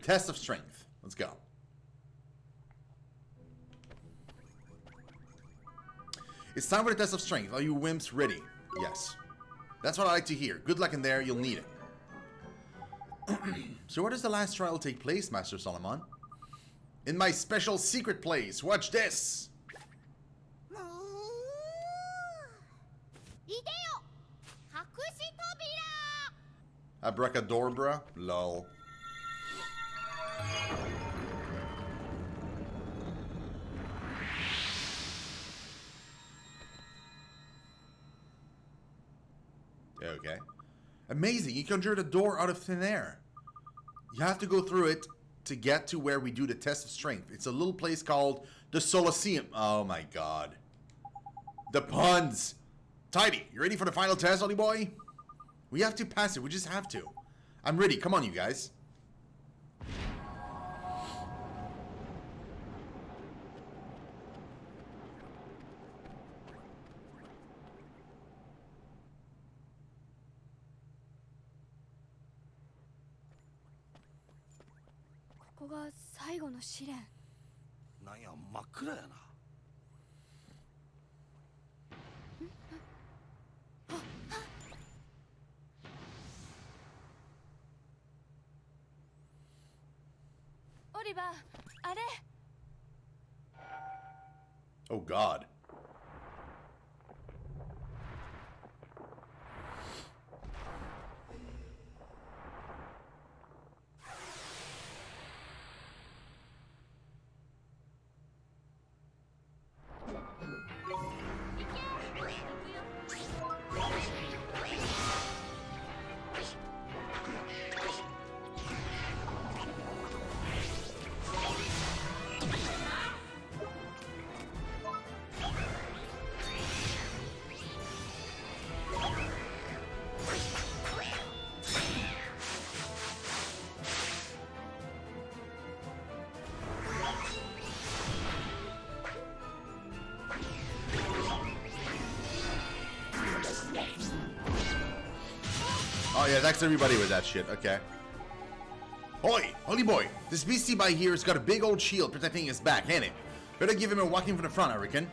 test of strength. Let's go. It's time for the test of strength. Are you wimps ready? Yes. That's what I like to hear. Good luck in there. You'll need it. So where does the last trial take place, Master Solomon? In my special secret place. Watch this. Abracadabra. Lol. Okay. Amazing. You conjured a door out of thin air. You have to go through it to get to where we do the test of strength. It's a little place called the Soloseum. Oh my god. The puns. Tidy, you ready for the final test, Ollie boy? We have to pass it. We just have to. I'm ready. Come on, you guys. Oh god. Oh yeah, that's everybody with that shit, okay. Oi, holy boy, this beastie by here has got a big old shield protecting his back, ain't it? Better give him a whacking from the front, I reckon.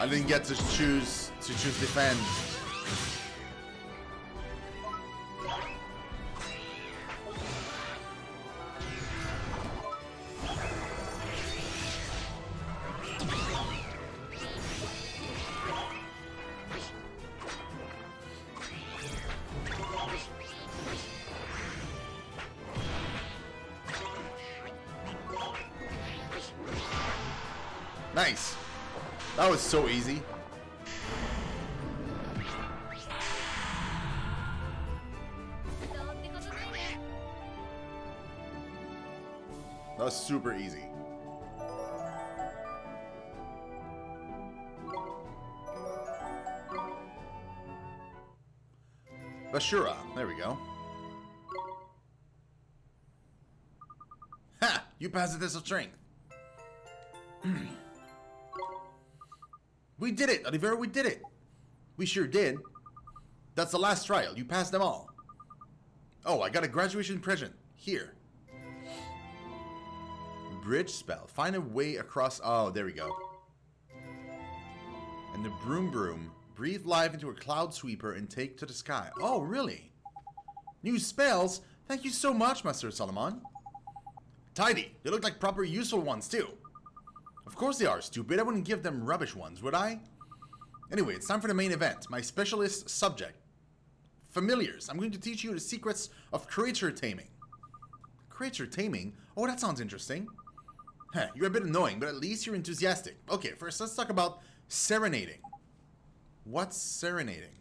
I didn't get to choose defend. Nice. That was so easy. That was super easy. Bashura, there we go. Ha! You passed the test of strength. We did it, Oliver, we did it. We sure did. That's the last trial. You passed them all. Oh, I got a graduation present. Here. Bridge spell. Find a way across... Oh, there we go. And the broom broom. Breathe life into a cloud sweeper and take to the sky. Oh, really? New spells? Thank you so much, Master Solomon. Tidy. They look like proper useful ones, too. Of course they are, stupid. I wouldn't give them rubbish ones, would I? Anyway, it's time for the main event. My specialist subject. Familiars. I'm going to teach you the secrets of creature taming. Creature taming? Oh, that sounds interesting. Heh, you're a bit annoying, but at least you're enthusiastic. Okay, first let's talk about serenading. What's serenading?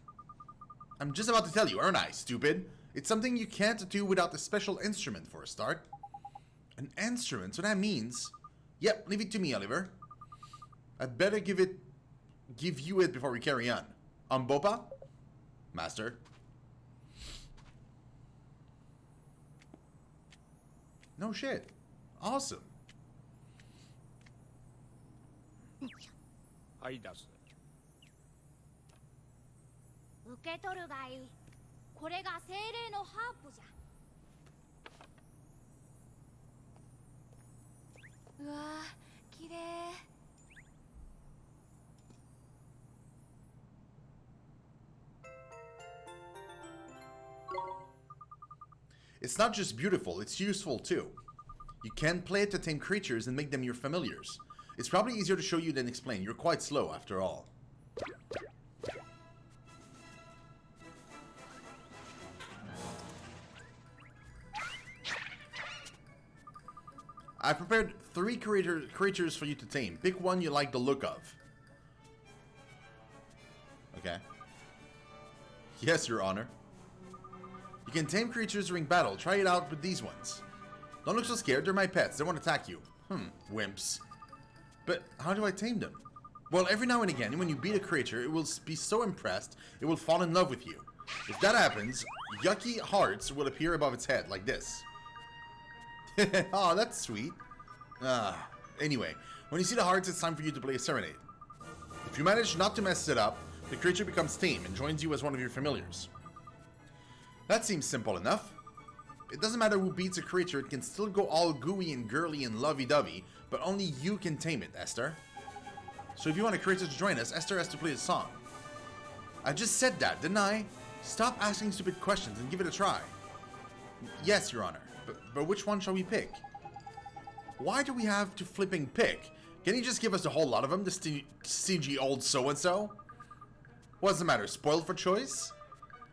I'm just about to tell you, aren't I, stupid? It's something you can't do without a special instrument for a start. An instrument, so that means... Yep, leave it to me, Oliver. I'd better give you it before we carry on. Bopa? Master. No shit. Awesome. はい出す。受け取るがいい。これが精霊のハープじゃ。うわー、綺麗。It's not just beautiful, it's useful too. You can play it to tame creatures and make them your familiars. It's probably easier to show you than explain. You're quite slow, after all. I prepared 3 creatures for you to tame. Pick one you like the look of. Okay. Yes, Your Honor. You can tame creatures during battle. Try it out with these ones. Don't look so scared. They're my pets. They won't attack you. Wimps. But how do I tame them? Well, every now and again, when you beat a creature, it will be so impressed, it will fall in love with you. If that happens, yucky hearts will appear above its head, like this. Oh, that's sweet. Anyway, when you see the hearts, it's time for you to play a serenade. If you manage not to mess it up, the creature becomes tame and joins you as one of your familiars. That seems simple enough. It doesn't matter who beats a creature, it can still go all gooey and girly and lovey-dovey, but only you can tame it, Esther. So if you want a creature to join us, Esther has to play a song. I just said that, didn't I? Stop asking stupid questions and give it a try. Yes, Your Honor, but which one shall we pick? Why do we have to flipping pick? Can you just give us a whole lot of them, the CG old so-and-so? What's the matter, spoiled for choice?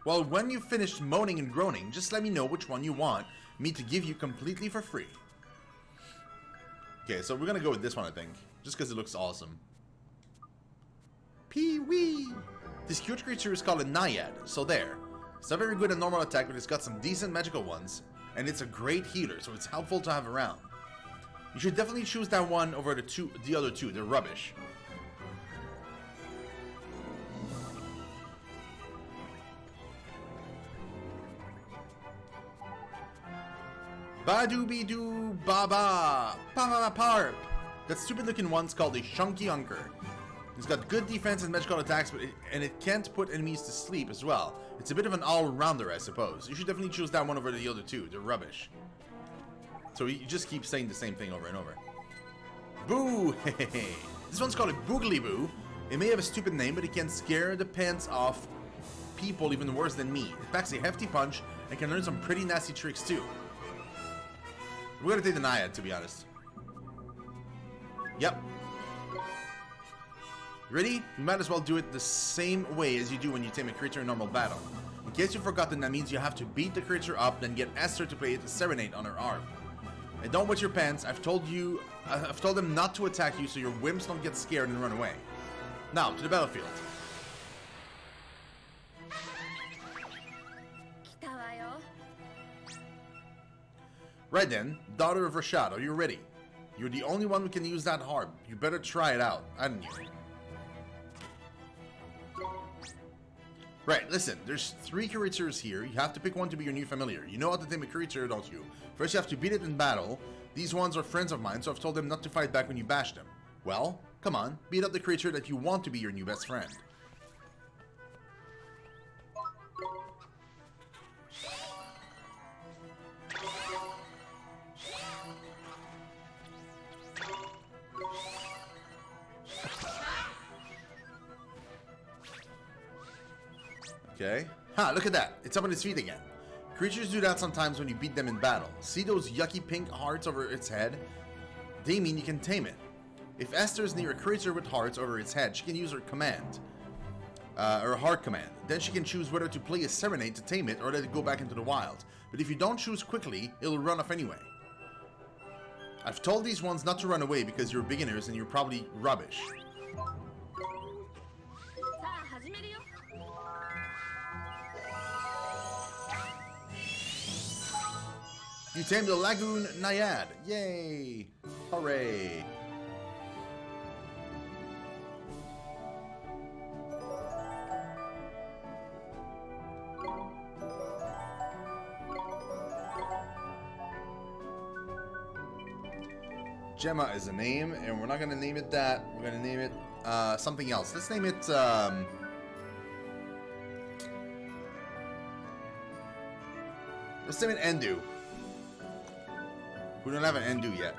Well, when you've finished moaning and groaning, just let me know which one you want me to give you completely for free. Okay, so we're gonna go with this one, I think. Just because it looks awesome. Pee-wee! This cute creature is called a Naiad, so there. It's not very good at normal attack, but it's got some decent magical ones. And it's a great healer, so it's helpful to have around. You should definitely choose that one over the other two. They're rubbish. Ba-doo-be-doo, ba-ba, pa-pa-parp. That stupid looking one's called a Shunky Hunker. It's got good defense and magical attacks, and it can't put enemies to sleep as well. It's a bit of an all-rounder, I suppose. You should definitely choose that one over the other two. They're rubbish. So you just keep saying the same thing over and over. Boo! Hey. This one's called a Boogly Boo. It may have a stupid name, but it can scare the pants off people even worse than me. It packs a hefty punch and can learn some pretty nasty tricks too. We're gonna take the Naiad, to be honest. Yep. Ready? You might as well do it the same way as you do when you tame a creature in normal battle. In case you've forgotten, that means you have to beat the creature up, then get Esther to play a serenade on her arm. And don't wet your pants. I've told them not to attack you so your wimps don't get scared and run away. Now, to the battlefield. Right then, daughter of Rashad, are you ready? You're the only one who can use that harp. You better try it out, hadn't you? Right, listen, there's 3 creatures here. You have to pick one to be your new familiar. You know how to tame a creature, don't you? First you have to beat it in battle. These ones are friends of mine, so I've told them not to fight back when you bash them. Well, come on, beat up the creature that you want to be your new best friend. Okay. Ha, look at that. It's up on its feet again. Creatures do that sometimes when you beat them in battle. See those yucky pink hearts over its head? They mean you can tame it. If Esther's near a creature with hearts over its head, she can use her command. Her heart command. Then she can choose whether to play a serenade to tame it or let it go back into the wild. But if you don't choose quickly, it'll run off anyway. I've told these ones not to run away because you're beginners and you're probably rubbish. You tamed the Lagoon Naiad. Yay! Hooray! Gemma is a name, and we're not gonna name it that. We're gonna name it something else. Let's name it let's name it Endu. We don't have an Endu yet.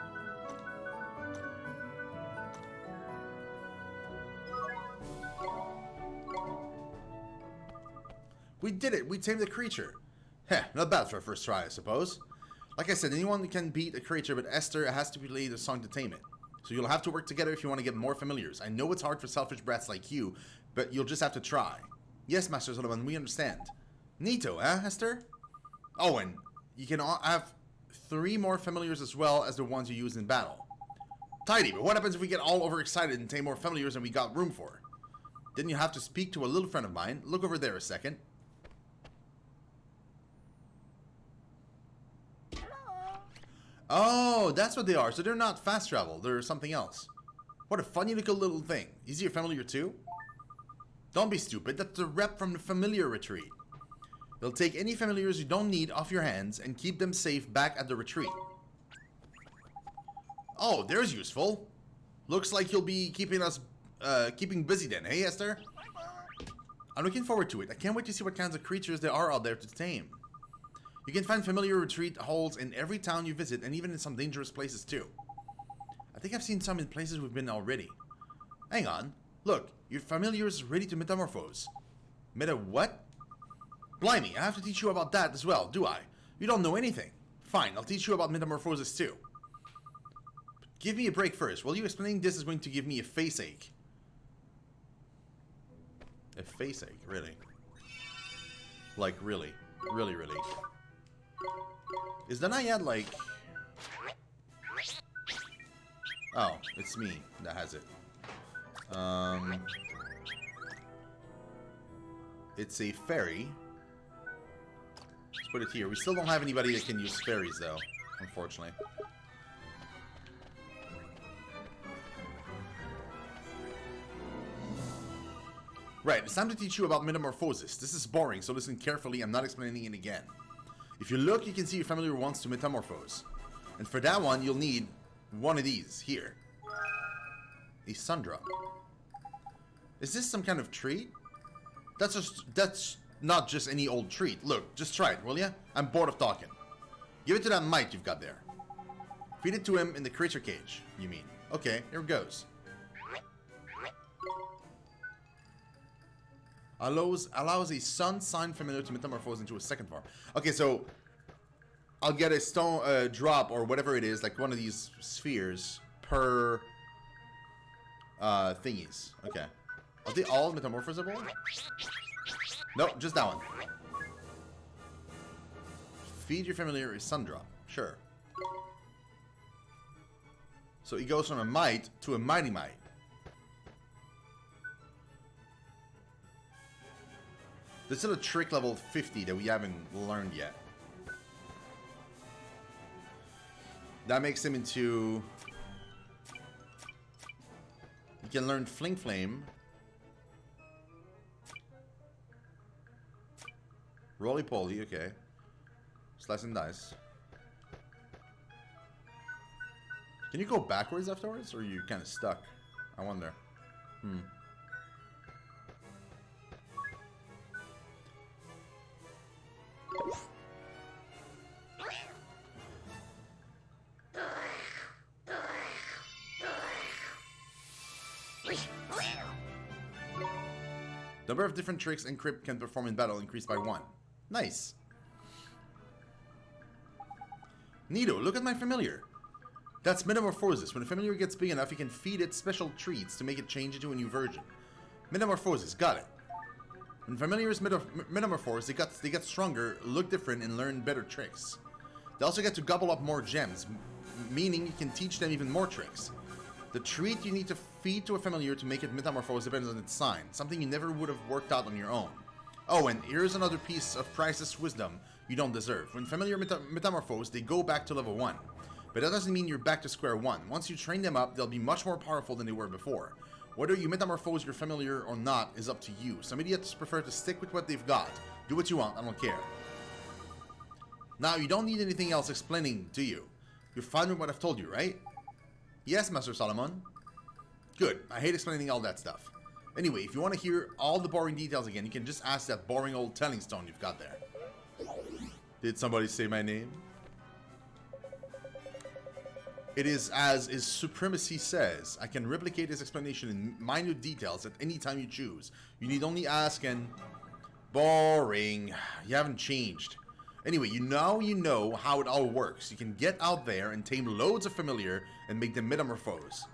We did it! We tamed the creature! Heh, not bad for a first try, I suppose. Like I said, anyone can beat a creature, but Esther has to play the song to tame it. So you'll have to work together if you want to get more familiars. I know it's hard for selfish brats like you, but you'll just have to try. Yes, Master Sullivan, we understand. Neato, eh, Esther? Oh, and you can have 3 more familiars as well as the ones you use in battle. Tidy, but what happens if we get all overexcited and tame more familiars than we got room for? Then you have to speak to a little friend of mine. Look over there a second. Oh, that's what they are. So they're not fast travel. They're something else. What a funny little thing. Is he your familiar too? Don't be stupid. That's the rep from the familiar retreat. They'll take any familiars you don't need off your hands and keep them safe back at the retreat. Oh, there's useful. Looks like you'll be keeping us keeping busy then, hey Esther? I'm looking forward to it. I can't wait to see what kinds of creatures there are out there to tame. You can find familiar retreat holes in every town you visit, and even in some dangerous places too. I think I've seen some in places we've been already. Hang on. Look, your familiar's ready to metamorphose. Meta what? Blimey, I have to teach you about that as well, do I? You don't know anything. Fine, I'll teach you about metamorphosis too. But give me a break first. While you explaining this is going to give me a face ache. A face ache, really? Like, really? Really, really? Is the Naiad like... Oh, it's me that has it. It's a fairy. Let's put it here. We still don't have anybody that can use fairies, though, unfortunately. Right, it's time to teach you about metamorphosis. This is boring, so listen carefully. I'm not explaining it again. If you look, you can see your familiar wants to metamorphose. And for that one, you'll need one of these, here. A Sundra. Is this some kind of treat? That's not just any old treat. Look, just try it, will ya? I'm bored of talking. Give it to that mite you've got there. Feed it to him in the creature cage, you mean. Okay, here it goes. Allows a sun sign familiar to metamorphose into a second form. Okay, so I'll get a stone drop or whatever it is, like one of these spheres per thingies. Okay. Are they all metamorphosable? Nope, just that one. Feed your familiar a sun drop. Sure. So he goes from a mite to a mighty mite. There's still a trick level 50 that we haven't learned yet. That makes him into... You can learn Fling Flame. Roly Poly, okay. Slice and Dice. Can you go backwards afterwards, or are you kind of stuck? I wonder. The number of different tricks Encrypt can perform in battle increased by 1. Nice. Neato, look at my familiar. That's Metamorphosis. When a familiar gets big enough, you can feed it special treats to make it change into a new version. Metamorphosis, got it. When familiars metamorphose, they get stronger, look different, and learn better tricks. They also get to gobble up more gems, meaning you can teach them even more tricks. The treat you need to feed to a familiar to make it metamorphose depends on its sign, something you never would have worked out on your own. Oh, and here's another piece of priceless wisdom you don't deserve. When familiar metamorphose, they go back to level 1. But that doesn't mean you're back to square 1. Once you train them up, they'll be much more powerful than they were before. Whether you metamorphose your familiar or not is up to you. Some idiots prefer to stick with what they've got. Do what you want, I don't care. Now, you don't need anything else explaining, do you? You're fine with what I've told you, right? Yes, Master Solomon. Good. I hate explaining all that stuff. Anyway, if you want to hear all the boring details again, you can just ask that boring old telling stone you've got there. Did somebody say my name? It is as His Supremacy says. I can replicate his explanation in minute details at any time you choose. You need only ask and... Boring. You haven't changed. Anyway, you know how it all works. You can get out there and tame loads of familiar and make them metamorphose.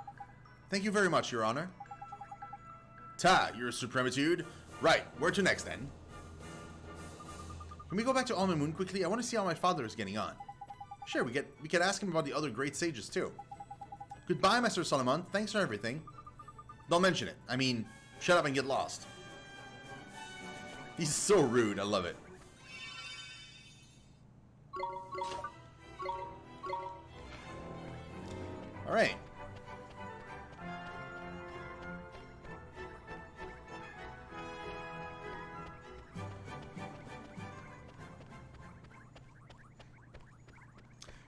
Thank you very much, Your Honor. Ta, Your Supremitude. Right, where to next then? Can we go back to Alma Moon quickly? I want to see how my father is getting on. Sure, we could ask him about the other great sages too. Goodbye, Master Solomon. Thanks for everything. Don't mention it. I mean, shut up and get lost. He's so rude. I love it. All right.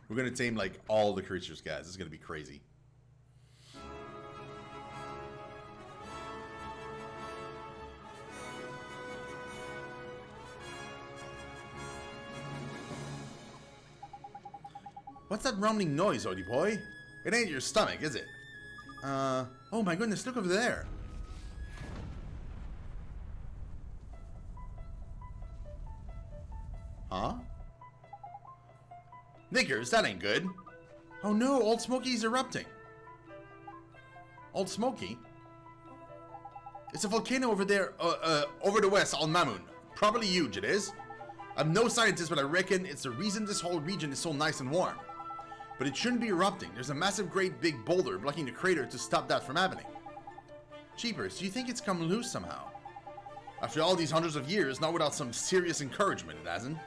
We're gonna tame like all the creatures, guys. This is gonna be crazy. What's that rumbling noise, Odie boy? It ain't your stomach, is it? Oh my goodness, look over there. Huh? Knickers, that ain't good. Oh no, Old Smoky's erupting. Old Smoky? It's a volcano over there, over the west on Mamoon. Probably huge, it is. I'm no scientist, but I reckon it's the reason this whole region is so nice and warm. But it shouldn't be erupting. There's a massive great big boulder blocking the crater to stop that from happening. Jeepers, do you think it's come loose somehow? After all these hundreds of years, not without some serious encouragement, it hasn't.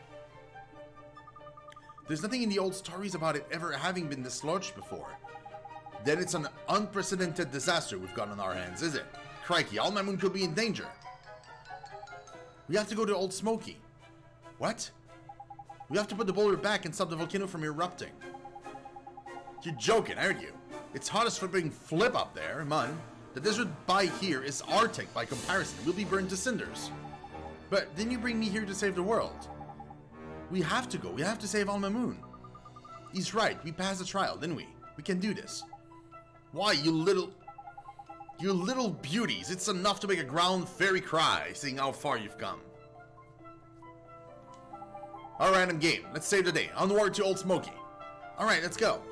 There's nothing in the old stories about it ever having been dislodged before. Then it's an unprecedented disaster we've got on our hands, is it? Crikey, all Mamoon could be in danger. We have to go to Old Smoky. What? We have to put the boulder back and stop the volcano from erupting. You're joking, aren't you? It's hot as flipping flip up there, man. The desert by here is Arctic by comparison. We'll be burned to cinders. But didn't you bring me here to save the world? We have to go. We have to save Alma Moon. He's right. We passed the trial, didn't we? We can do this. Why, you little beauties. It's enough to make a ground fairy cry, seeing how far you've come. Alright, I'm game. Let's save the day. Onward to Old Smoky. Alright, let's go.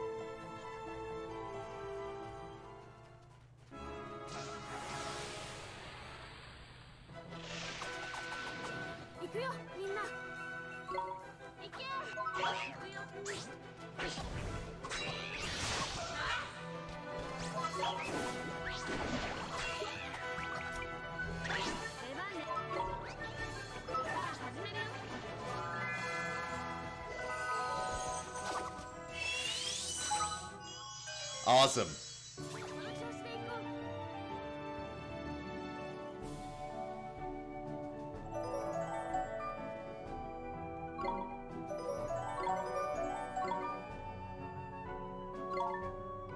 Awesome.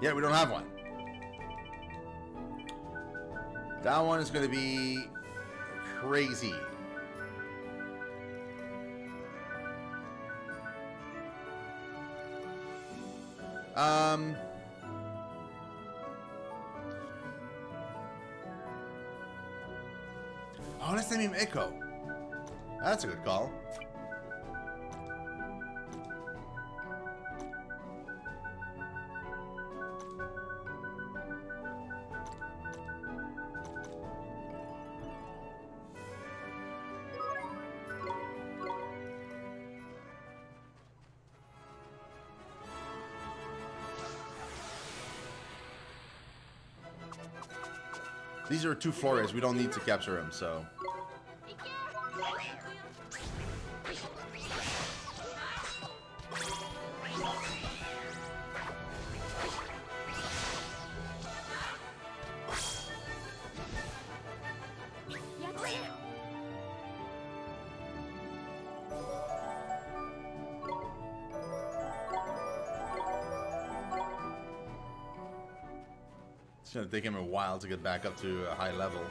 Yeah, we don't have one. That one is going to be crazy. Oh, let's name him Echo. That's a good call. These are two Flores. We don't need to capture him, so. It's gonna take him a while to get back up to a high level.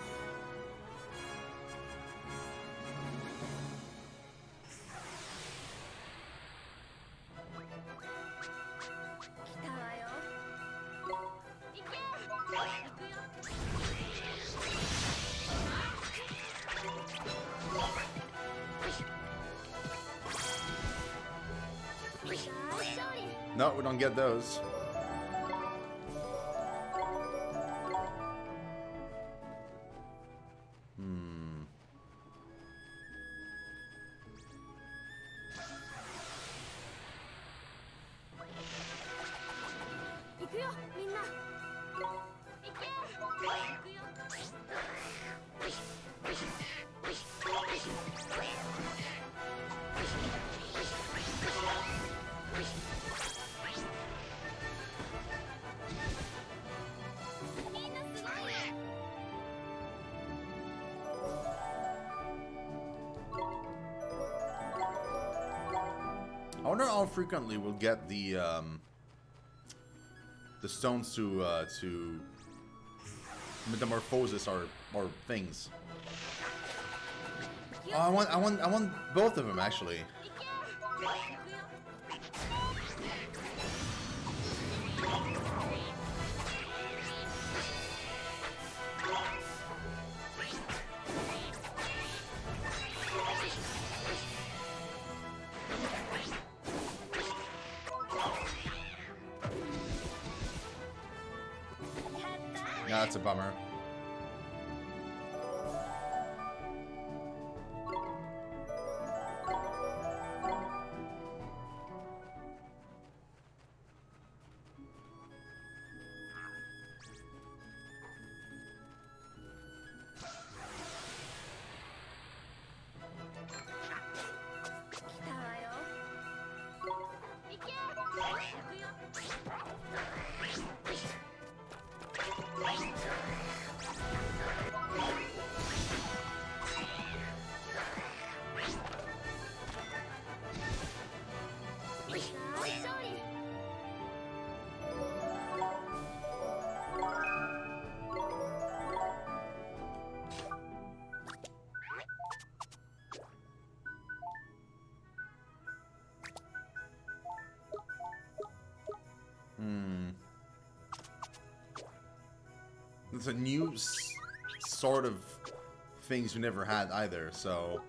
No, we don't get those. I wonder how frequently we'll get the stones to metamorphosis or things. Oh, I want both of them actually. Yeah, that's a bummer. It's a new sort of things we never had either, so...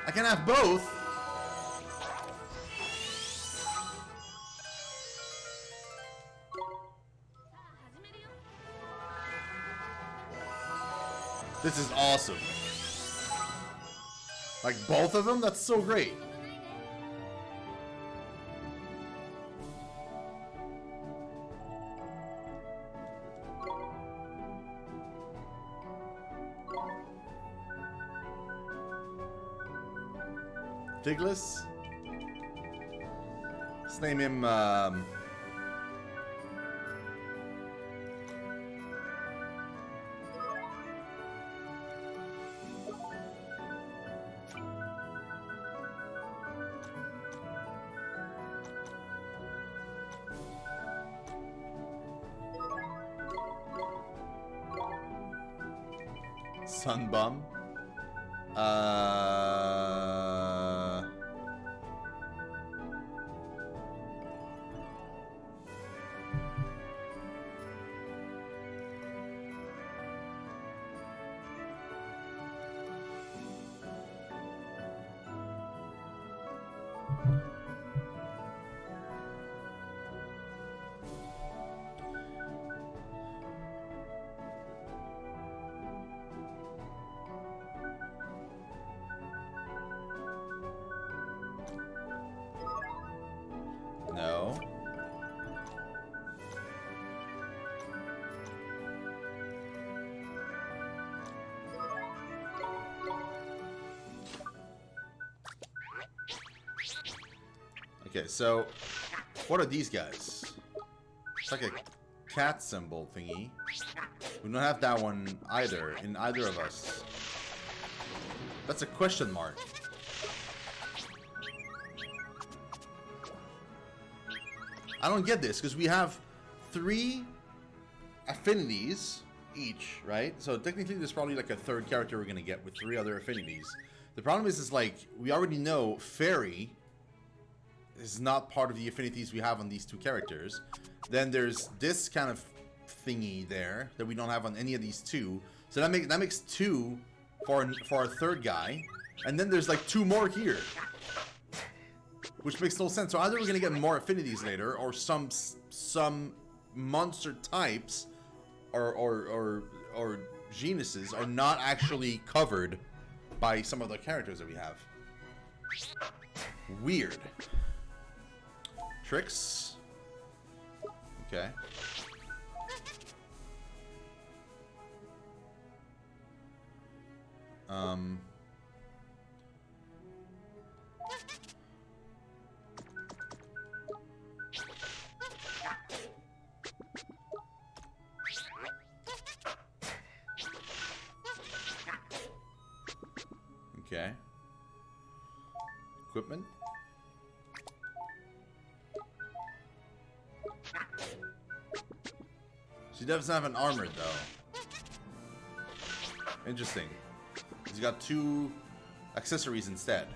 I can have both. This is awesome. Like both of them? That's so great. Digless? Let's name him, Sunbum? Okay, so what are these guys? It's like a cat symbol thingy. We don't have that one either in either of us. That's a question mark. I don't get this because we have 3 affinities each, right? So technically there's probably like a third character we're gonna get with 3 other affinities. The problem is like we already know fairy is not part of the affinities we have on these 2 characters. Then there's this kind of thingy there that we don't have on any of these 2. So that makes 2 for our third guy, and then there's like 2 more here, which makes no sense. So either we're gonna get more affinities later, or some monster types or genuses are not actually covered by some of the characters that we have. Weird. Tricks. Okay. Okay. Equipment. She doesn't have an armor though. Interesting. He's got 2 accessories instead.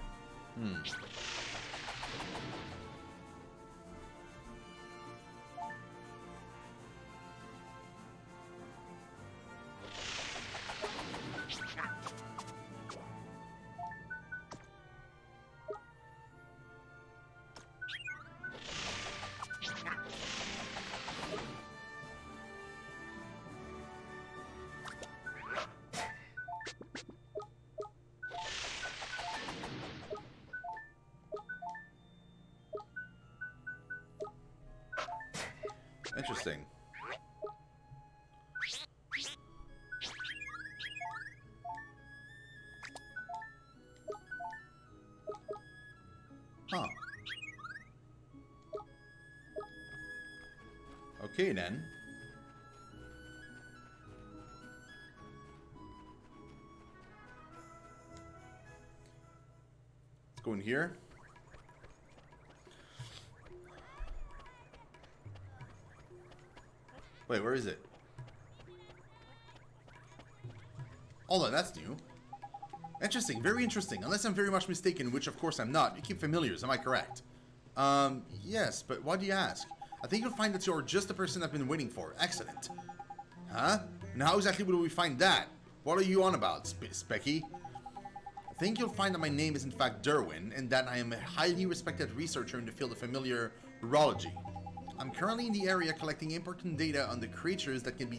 Interesting. Huh. Okay then. Let's go in here. Wait, where is it? Hold on, that's new. Interesting, very interesting. Unless I'm very much mistaken, which of course I'm not. You keep familiars, am I correct? Yes, but why do you ask? I think you'll find that you're just the person I've been waiting for. Excellent. Huh? And how exactly will we find that? What are you on about, Specky? I think you'll find that my name is in fact Derwin, and that I am a highly respected researcher in the field of familiar urology. I'm currently in the area collecting important data on the creatures that can be